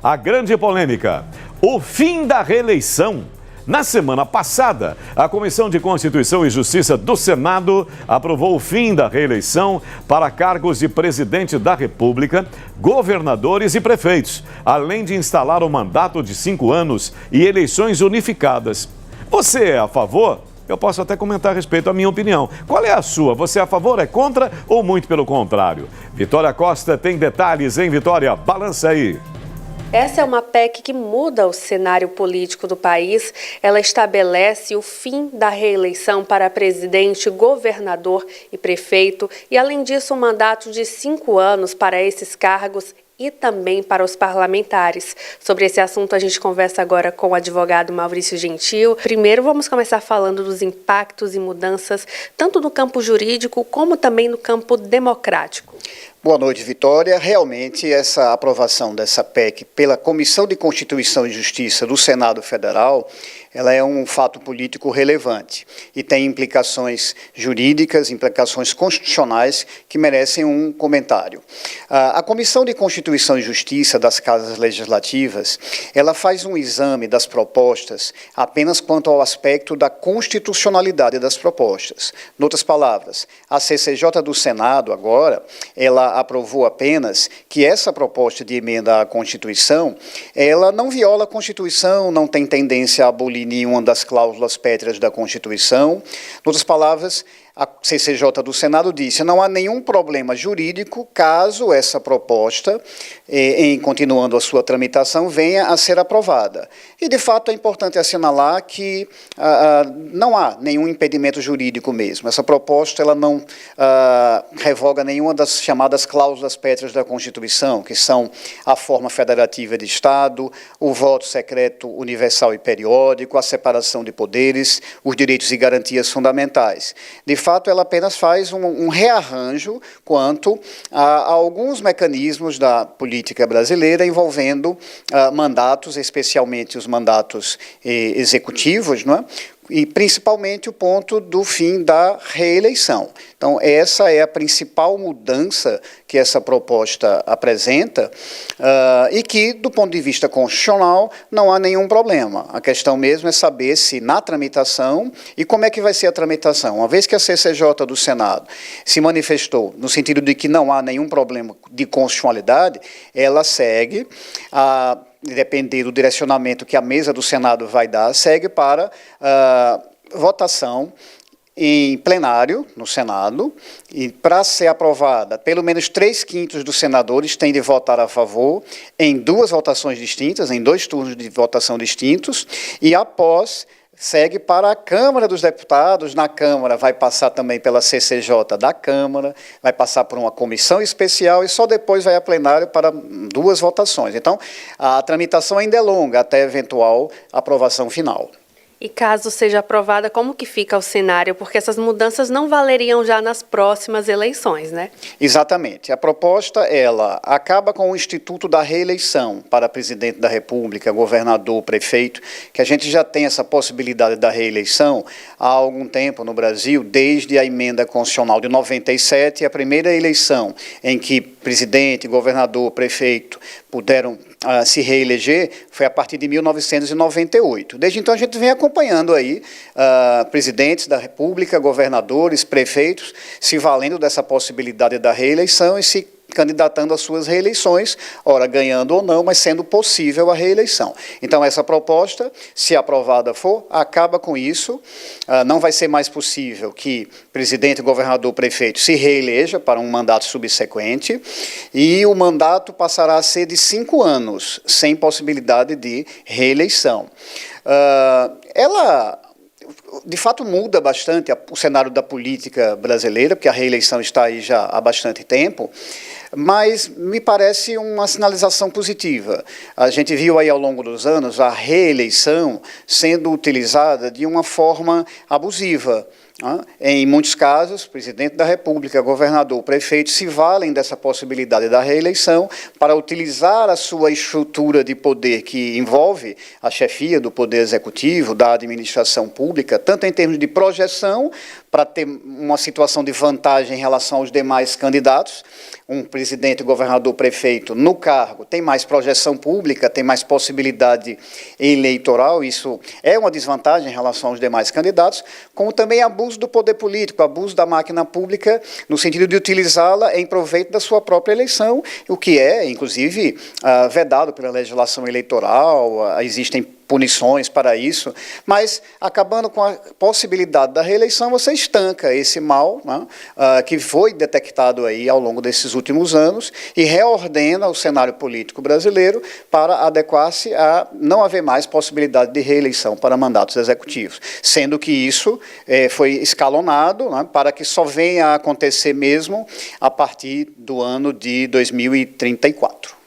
A grande polêmica, o fim da reeleição. Na semana passada, a Comissão de Constituição e Justiça do Senado aprovou o fim da reeleição para cargos de presidente da República, governadores e prefeitos, além de instalar um mandato de 5 anos e eleições unificadas. Você é a favor? Eu posso até comentar a respeito da minha opinião. Qual é a sua? Você é a favor, é contra ou muito pelo contrário? Vitória Costa tem detalhes, hein, Vitória? Balança aí. Essa é uma PEC que muda o cenário político do país. Ela estabelece o fim da reeleição para presidente, governador e prefeito e, além disso, um mandato de 5 anos para esses cargos e também para os parlamentares. Sobre esse assunto, a gente conversa agora com o advogado Maurício Gentil. Primeiro, vamos começar falando dos impactos e mudanças, tanto no campo jurídico como também no campo democrático. Boa noite, Vitória. Realmente, essa aprovação dessa PEC pela Comissão de Constituição e Justiça do Senado Federal, ela é um fato político relevante e tem implicações jurídicas, implicações constitucionais que merecem um comentário. A Comissão de Constituição e Justiça das Casas Legislativas, ela faz um exame das propostas apenas quanto ao aspecto da constitucionalidade das propostas. Em outras palavras, a CCJ do Senado, agora, ela aprovou apenas que essa proposta de emenda à Constituição, ela não viola a Constituição, não tem tendência a abolir nenhuma das cláusulas pétreas da Constituição. Em outras palavras, a CCJ do Senado disse: não há nenhum problema jurídico caso essa proposta, continuando a sua tramitação, venha a ser aprovada. E, de fato, é importante assinalar que não há nenhum impedimento jurídico mesmo. Essa proposta ela não revoga nenhuma das chamadas cláusulas pétreas da Constituição, que são a forma federativa de Estado, o voto secreto universal e periódico, a separação de poderes, os direitos e garantias fundamentais. De fato, ela apenas faz um rearranjo quanto a alguns mecanismos da política brasileira envolvendo mandatos, especialmente os mandatos executivos, não é? E principalmente o ponto do fim da reeleição. Então, essa é a principal mudança que essa proposta apresenta e que, do ponto de vista constitucional, não há nenhum problema. A questão mesmo é saber se na tramitação e como é que vai ser a tramitação. Uma vez que a CCJ do Senado se manifestou no sentido de que não há nenhum problema de constitucionalidade, ela segue depender do direcionamento que a mesa do Senado vai dar, segue para votação em plenário no Senado, e para ser aprovada, pelo menos 3/5 dos senadores têm de votar a favor em 2 votações distintas, em 2 turnos de votação distintos, e após segue para a Câmara dos Deputados. Na Câmara vai passar também pela CCJ da Câmara, vai passar por uma comissão especial e só depois vai a plenário para 2 votações. Então, a tramitação ainda é longa até eventual aprovação final. E caso seja aprovada, como que fica o cenário? Porque essas mudanças não valeriam já nas próximas eleições, né? Exatamente. A proposta, ela acaba com o instituto da reeleição para presidente da República, governador, prefeito, que a gente já tem essa possibilidade da reeleição há algum tempo no Brasil, desde a emenda constitucional de 97, a primeira eleição em que presidente, governador, prefeito puderam se reeleger foi a partir de 1998. Desde então a gente vem acompanhando aí presidentes da República, governadores, prefeitos, se valendo dessa possibilidade da reeleição e se candidatando às suas reeleições, ora ganhando ou não, mas sendo possível a reeleição. Então, essa proposta, se aprovada for, acaba com isso. Não vai ser mais possível que presidente, governador, prefeito se reeleja para um mandato subsequente e o mandato passará a ser de 5 anos, sem possibilidade de reeleição. Ela de fato muda bastante o cenário da política brasileira, porque a reeleição está aí já há bastante tempo, mas me parece uma sinalização positiva. A gente viu aí ao longo dos anos a reeleição sendo utilizada de uma forma abusiva. Em muitos casos, o presidente da República, governador, prefeito se valem dessa possibilidade da reeleição para utilizar a sua estrutura de poder que envolve a chefia do Poder Executivo, da administração pública, tanto em termos de projeção, para ter uma situação de vantagem em relação aos demais candidatos. Um presidente, governador, prefeito no cargo tem mais projeção pública, tem mais possibilidade eleitoral, isso é uma desvantagem em relação aos demais candidatos, como também abuso do poder político, abuso da máquina pública, no sentido de utilizá-la em proveito da sua própria eleição, o que é, inclusive, vedado pela legislação eleitoral, existem punições para isso, mas acabando com a possibilidade da reeleição, você estanca esse mal, né, que foi detectado aí ao longo desses últimos anos e reordena o cenário político brasileiro para adequar-se a não haver mais possibilidade de reeleição para mandatos executivos, sendo que isso foi escalonado, né, para que só venha a acontecer mesmo a partir do ano de 2034.